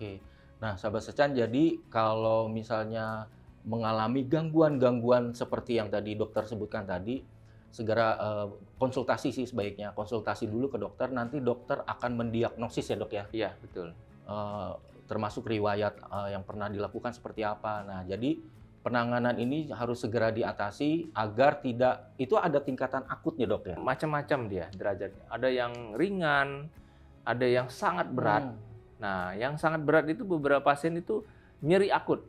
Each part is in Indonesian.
Oke. Nah, sahabat Secan, jadi kalau misalnya mengalami gangguan-gangguan seperti yang tadi dokter sebutkan tadi, segera konsultasi sih sebaiknya. Konsultasi dulu ke dokter, nanti dokter akan mendiagnosis ya dok ya, Iya, betul. eh, termasuk riwayat yang pernah dilakukan seperti apa. Nah, jadi penanganan ini harus segera diatasi agar tidak, itu ada tingkatan akutnya dok ya? Macam-macam dia derajatnya. Ada yang ringan, ada yang sangat berat. Nah, yang sangat berat itu beberapa pasien itu nyeri akut.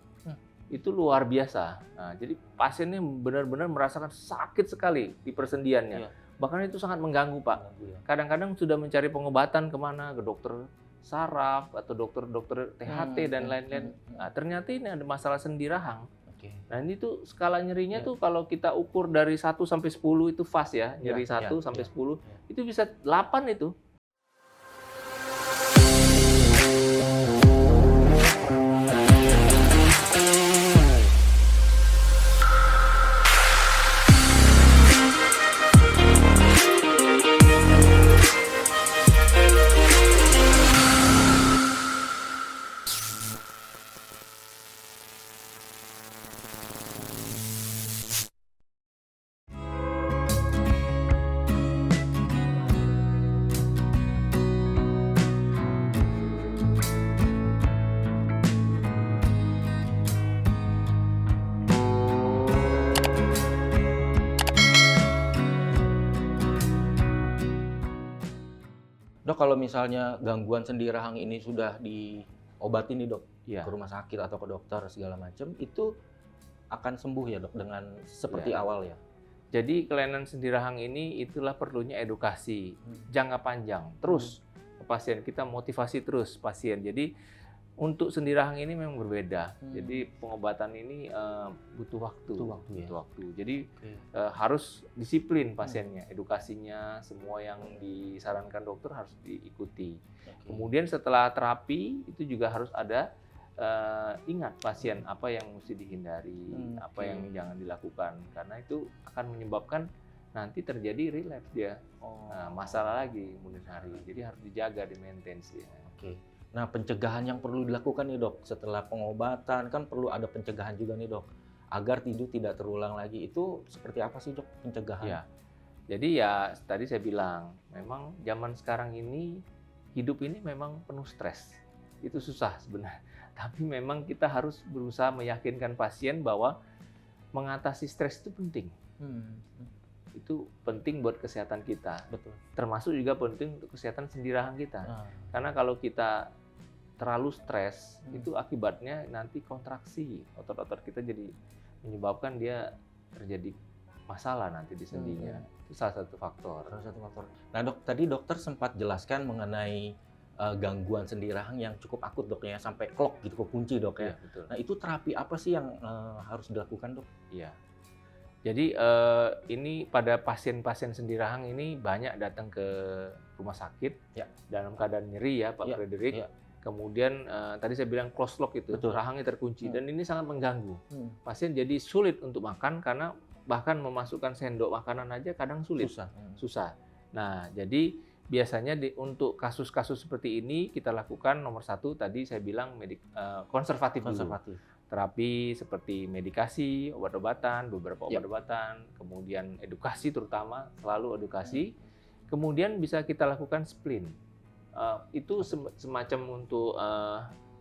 Itu luar biasa. Nah, jadi pasiennya benar-benar merasakan sakit sekali di persendiannya. Iya. Bahkan itu sangat mengganggu, Pak. Kadang-kadang sudah mencari pengobatan kemana, ke dokter saraf atau dokter-dokter THT dan lain-lain. Nah, ternyata ini ada masalah sendi rahang. Oke. Nah, ini tuh skala nyerinya Iya. tuh kalau kita ukur dari 1 sampai 10 itu fast ya, nyeri Iya, 1 sampai iya, 10, iya. itu bisa 8 itu. Dok, kalau misalnya gangguan sendi rahang ini sudah diobati nih dok, Iya. ke rumah sakit atau ke dokter segala macam, itu akan sembuh ya dok dengan seperti Iya. awal ya? Jadi kelainan sendi rahang ini itulah perlunya edukasi jangka panjang. Terus ke pasien kita motivasi terus pasien. Jadi untuk sendi rahang ini memang berbeda. Jadi pengobatan ini butuh waktu. Butuh waktu ya? Butuh waktu. Jadi Oke. harus disiplin pasiennya. Edukasinya semua yang disarankan dokter harus diikuti. Oke. Kemudian setelah terapi itu juga harus ada ingat pasien apa yang mesti dihindari, apa yang jangan dilakukan, karena itu akan menyebabkan nanti terjadi relapse dia, masalah lagi kemudian hari. Jadi harus dijaga, di maintenance dia. Oke. Nah, pencegahan yang perlu dilakukan nih dok, setelah pengobatan kan perlu ada pencegahan juga nih dok, agar tidak terulang lagi. Itu seperti apa sih dok pencegahan? Ya, jadi ya tadi saya bilang, memang zaman sekarang ini hidup ini memang penuh stres. Itu susah sebenarnya. Tapi memang kita harus berusaha meyakinkan pasien bahwa mengatasi stres itu penting. Itu penting buat kesehatan kita. Betul. Termasuk juga penting untuk kesehatan sendi rahang kita. Nah, Karena kalau kita terlalu stres, itu akibatnya nanti kontraksi. Otot-otot kita jadi menyebabkan dia terjadi masalah nanti di sendinya. Itu salah satu faktor. salah satu faktor. Nah dok, tadi dokter sempat jelaskan mengenai gangguan sendi rahang yang cukup akut dok ya, sampai clock gitu, kekunci dok ya. Iya, betul. Nah itu terapi apa sih yang harus dilakukan dok? Iya. Jadi ini pada pasien-pasien sendi rahang ini banyak datang ke rumah sakit Ya. dalam keadaan nyeri ya Pak Ya, Frederick. ya. Kemudian tadi saya bilang close lock itu, Betul. rahangnya terkunci dan ini sangat mengganggu. Hmm. Pasien jadi sulit untuk makan karena bahkan memasukkan sendok makanan aja kadang sulit, Susah. susah. Nah, jadi biasanya untuk kasus-kasus seperti ini kita lakukan nomor satu tadi saya bilang konservatif dulu. Konservatif. Terapi seperti medikasi, obat-obatan, beberapa Ya. obat-obatan, kemudian edukasi terutama, selalu edukasi. Kemudian bisa kita lakukan splint. Itu semacam untuk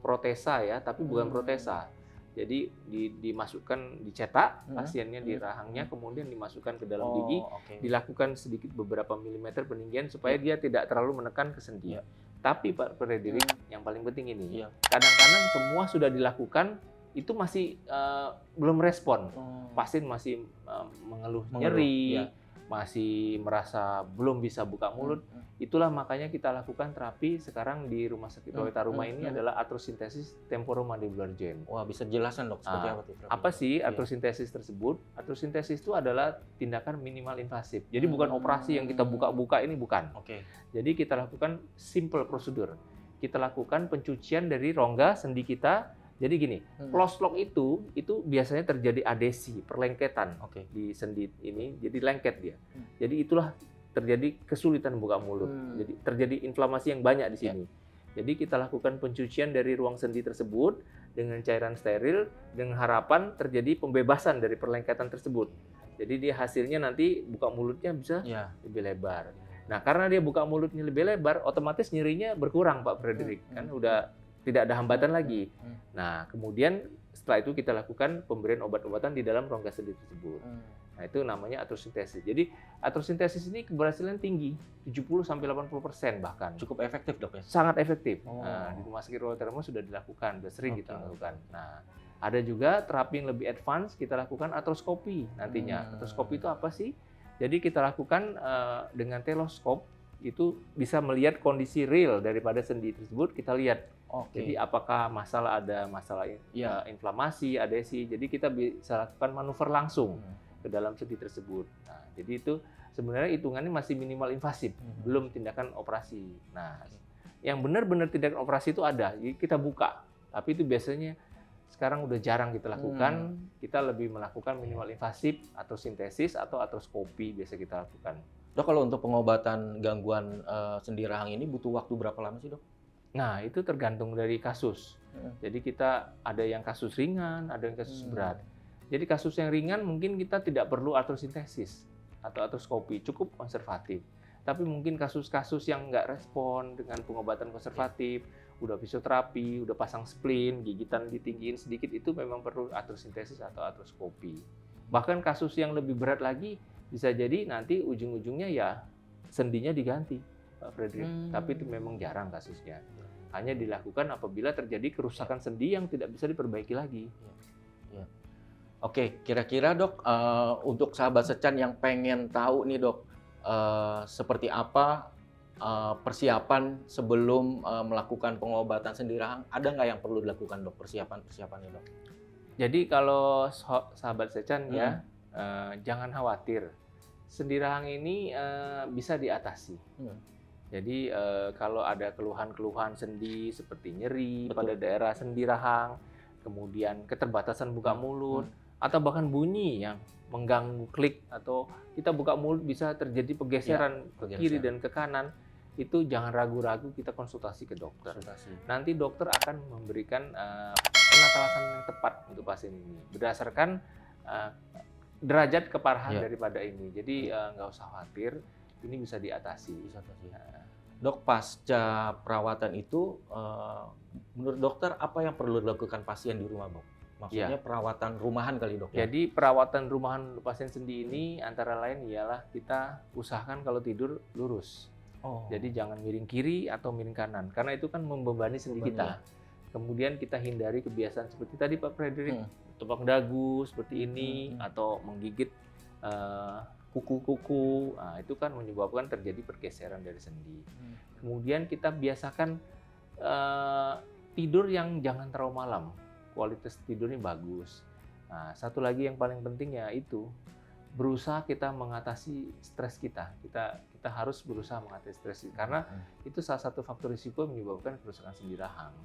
protesa ya, tapi bukan protesa. Jadi dimasukkan, dicetak pasiennya di rahangnya, kemudian dimasukkan ke dalam gigi, Oke. dilakukan sedikit beberapa milimeter peninggian supaya dia tidak terlalu menekan ke sendi. Ya. Tapi Pak Frederick, yang paling penting ini, Iya. kadang-kadang semua sudah dilakukan, itu masih belum respon. Pasien masih mengeluh nyeri, ya. masih merasa belum bisa buka mulut. Itulah makanya kita lakukan terapi sekarang di Rumah Sakit Roy Taruma ini adalah artrosintesis temporomandibular joint. Wah, bisa jelaskan dok seperti apa tuh? Apa sih artrosintesis tersebut? Artrosintesis itu adalah tindakan minimal invasif. Jadi bukan operasi yang kita buka-buka, ini bukan. Oke. Jadi kita lakukan simple prosedur. Kita lakukan pencucian dari rongga sendi kita. Jadi gini, close lock itu biasanya terjadi adesi, perlengketan di sendi ini, jadi lengket dia. Jadi itulah terjadi kesulitan buka mulut. Jadi terjadi inflamasi yang banyak di sini. Jadi kita lakukan pencucian dari ruang sendi tersebut dengan cairan steril dengan harapan terjadi pembebasan dari perlengketan tersebut. Jadi dia hasilnya nanti buka mulutnya bisa lebih lebar. Nah, karena dia buka mulutnya lebih lebar, otomatis nyerinya berkurang, Pak Frederick. Kan udah tidak ada hambatan lagi. Nah, kemudian setelah itu kita lakukan pemberian obat-obatan di dalam rongga sendi tersebut. Nah, itu namanya atrosintesis. Jadi, atrosintesis ini keberhasilan tinggi, 70-80% bahkan. Cukup efektif, Dok ya? Sangat efektif. Nah, di Rumah Sakit Royal Termo sudah dilakukan, sudah sering kita lakukan. Nah, ada juga terapi yang lebih advance, kita lakukan artroskopi nantinya. Artroskopi itu apa sih? Jadi kita lakukan dengan teloskop, itu bisa melihat kondisi real daripada sendi tersebut, kita lihat. Jadi apakah ada masalah inflamasi, adesi, jadi kita bisa lakukan manuver langsung ke dalam sendi tersebut. Nah, jadi itu sebenarnya hitungannya masih minimal invasif, belum tindakan operasi. Nah, yang benar-benar tindakan operasi itu ada, jadi kita buka. Tapi itu biasanya sekarang udah jarang kita lakukan, kita lebih melakukan minimal invasif, atrosintesis atau artroskopi biasa kita lakukan. Dok, kalau untuk pengobatan gangguan sendi rahang ini butuh waktu berapa lama sih, Dok? Nah, itu tergantung dari kasus. Jadi kita ada yang kasus ringan, ada yang kasus berat. Jadi kasus yang ringan mungkin kita tidak perlu artrosintesis atau artroskopi, cukup konservatif. Tapi mungkin kasus-kasus yang nggak respon dengan pengobatan konservatif, udah fisioterapi, udah pasang splint, gigitan ditinggiin sedikit, itu memang perlu artrosintesis atau artroskopi. Bahkan kasus yang lebih berat lagi, bisa jadi nanti ujung-ujungnya ya sendinya diganti, Pak Frederick. Tapi itu memang jarang kasusnya. Hanya dilakukan apabila terjadi kerusakan sendi yang tidak bisa diperbaiki lagi. Oke, kira-kira Dok, untuk sahabat Secan yang pengen tahu nih Dok, seperti apa persiapan sebelum melakukan pengobatan sendi rahang, ada nggak yang perlu dilakukan Dok, persiapannya Dok? Jadi kalau sahabat Secan ya, jangan khawatir. Sendi rahang ini bisa diatasi. Jadi kalau ada keluhan-keluhan sendi seperti nyeri pada daerah sendi rahang, kemudian keterbatasan buka mulut, atau bahkan bunyi yang mengganggu klik, atau kita buka mulut bisa terjadi pergeseran ke kiri dan ke kanan, itu jangan ragu-ragu, kita konsultasi ke dokter. Nanti dokter akan memberikan penatasan yang tepat untuk pasien ini berdasarkan derajat keparahan daripada ini. Jadi nggak usah khawatir, ini bisa diatasi. Dok, pasca perawatan itu, menurut dokter apa yang perlu dilakukan pasien di rumah, Dok? Maksudnya perawatan rumahan kali, Dok? Jadi perawatan rumahan pasien sendi ini antara lain ialah kita usahakan kalau tidur lurus. Jadi jangan miring kiri atau miring kanan, karena itu kan membebani sendi kita. Kemudian kita hindari kebiasaan seperti tadi Pak Frederick, tepang dagu seperti ini, atau menggigit kuku. Nah, itu kan menyebabkan terjadi pergeseran dari sendi. Kemudian kita biasakan tidur yang jangan terlalu malam, kualitas tidurnya bagus. Nah, satu lagi yang paling penting ya itu berusaha kita mengatasi stres kita. Kita harus berusaha mengatasi stres karena itu salah satu faktor risiko yang menyebabkan kerusakan sendi rahang.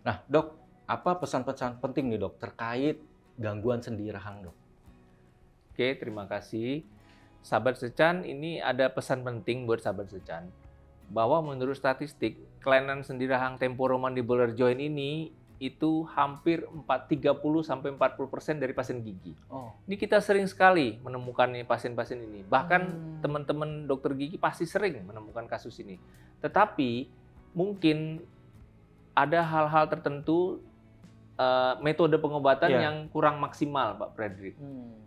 Nah, Dok, apa pesan-pesan penting nih Dok terkait gangguan sendi rahang, Dok? Terima kasih. Sahabat Secan, ini ada pesan penting buat sahabat Secan bahwa menurut statistik kelainan sendi rahang temporomandibular joint ini itu hampir 30-40% dari pasien gigi. Ini kita sering sekali menemukan pasien-pasien ini. Bahkan teman-teman dokter gigi pasti sering menemukan kasus ini. Tetapi mungkin ada hal-hal tertentu metode pengobatan yang kurang maksimal, Pak Frederick.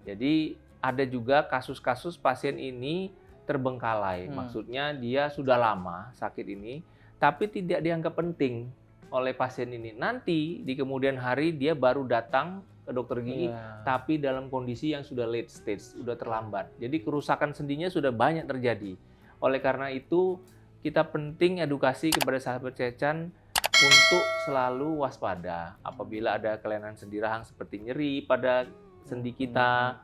Jadi ada juga kasus-kasus pasien ini terbengkalai. Maksudnya dia sudah lama sakit ini, tapi tidak dianggap penting oleh pasien ini. Nanti di kemudian hari dia baru datang ke dokter gigi, tapi dalam kondisi yang sudah late stage, sudah terlambat. Jadi kerusakan sendinya sudah banyak terjadi. Oleh karena itu, kita penting edukasi kepada sahabat Secan untuk selalu waspada apabila ada kelainan sendi rahang seperti nyeri pada sendi kita,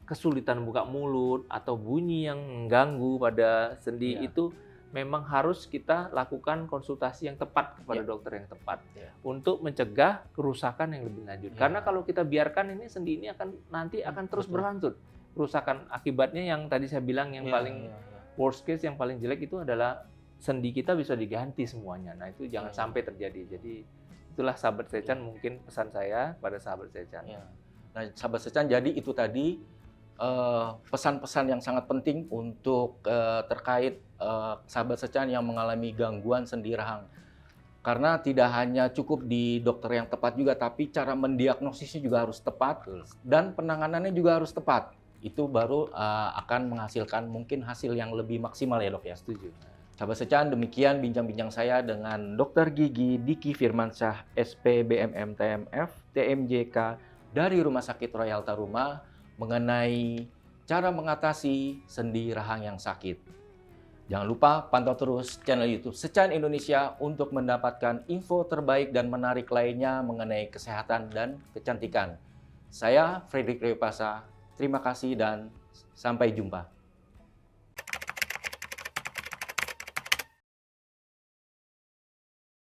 kesulitan buka mulut, atau bunyi yang mengganggu pada sendi itu memang harus kita lakukan konsultasi yang tepat kepada dokter yang tepat untuk mencegah kerusakan yang lebih lanjut. Karena kalau kita biarkan ini sendi ini akan terus berlanjut. Kerusakan akibatnya yang tadi saya bilang yang paling worst case, yang paling jelek itu adalah sendi kita bisa diganti semuanya. Nah itu jangan sampai terjadi. Jadi itulah sahabat Sechan mungkin pesan saya pada sahabat Sechan. Ya. Nah, sahabat Sechan, jadi itu tadi pesan-pesan yang sangat penting untuk terkait sahabat Sechan yang mengalami gangguan sendi rahang. Karena tidak hanya cukup di dokter yang tepat juga, tapi cara mendiagnosisnya juga harus tepat. Betul. Dan penanganannya juga harus tepat. Itu baru akan menghasilkan mungkin hasil yang lebih maksimal ya dok ya. Setuju. Sahabat Sechan, demikian bincang-bincang saya dengan Dr. Gigi Diki Firmansyah, SPBMM TMF, TMJK dari Rumah Sakit Royal Taruma mengenai cara mengatasi sendi rahang yang sakit. Jangan lupa pantau terus channel YouTube Sechan Indonesia untuk mendapatkan info terbaik dan menarik lainnya mengenai kesehatan dan kecantikan. Saya Fredrik Reyopasa, terima kasih dan sampai jumpa.